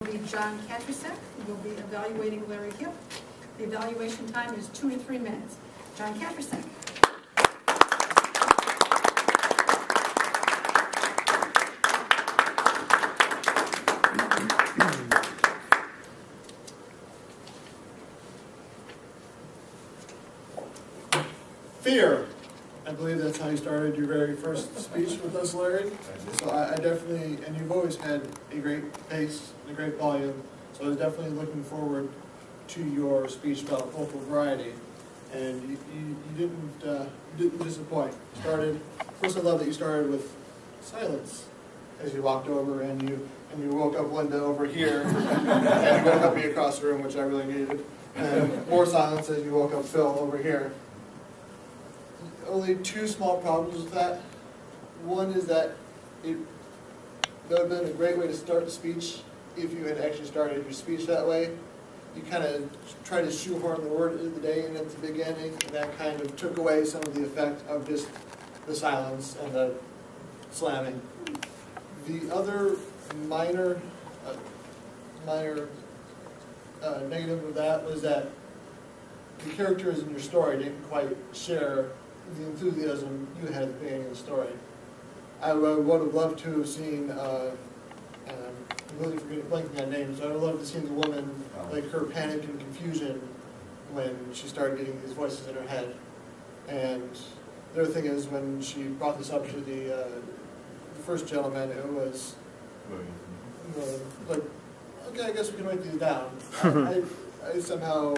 Be John Katricak, who will be evaluating Larry Hip. The evaluation time is 2 to 3 minutes. John Katricak. Fear. I believe that's how you started your very first speech with us, Larry. So I definitely, and you've always had a great pace and a great volume, so I was definitely looking forward to your speech about vocal variety. And you didn't disappoint. First I love that you started with silence as you walked over and you woke up Linda over here and you woke up me across the room, which I really needed. And more silence as you woke up Phil over here. Only two small problems with that. One is that that would have been a great way to start the speech if you had actually started your speech that way. You kind of try to shoehorn the word of the day in at the beginning, and that kind of took away some of the effect of just the silence and the slamming. The other minor negative of that was that the characters in your story didn't quite share the enthusiasm you had at the beginning of the story. I would have loved to have seen, I'm really blanking on names, I would have loved to have seen the woman, like her panic and confusion when she started getting these voices in her head. And the other thing is, when she brought this up to the first gentleman, it was like, okay, I guess we can write these down. I somehow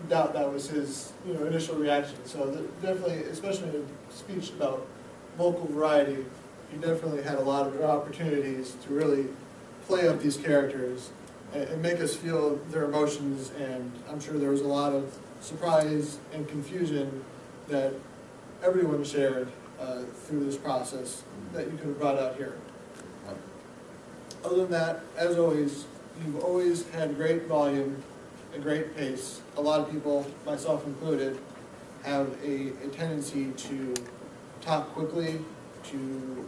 doubt that was his initial reaction. So definitely, especially in a speech about vocal variety, you definitely had a lot of opportunities to really play up these characters and make us feel their emotions, and I'm sure there was a lot of surprise and confusion that everyone shared through this process that you could have brought out here. Other than that, as always, you've always had great volume, a great pace. A lot of people, myself included, have a tendency to talk quickly, to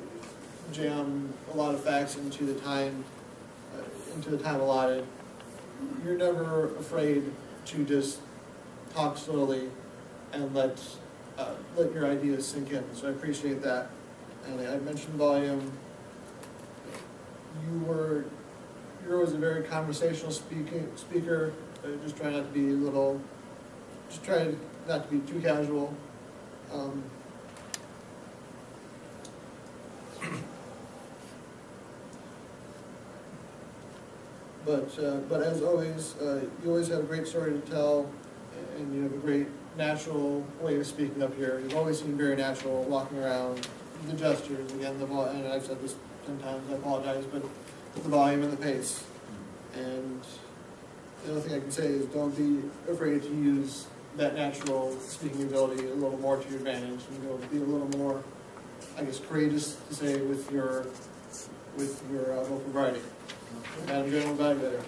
jam a lot of facts into the time allotted. You're never afraid to just talk slowly and let your ideas sink in. So I appreciate that. And I mentioned volume. You're always a very conversational speaker. Just try not to be not to be too casual. But as always, you always have a great story to tell, and you have a great natural way of speaking up here. You've always seemed very natural, walking around, the gestures, again, and I've said this 10 times, I apologize, but the volume and the pace. And the other thing I can say is, don't be afraid to use that natural speaking ability a little more to your advantage, and be a little more, I guess, courageous to say with your vocal variety. Madam General Evaluator.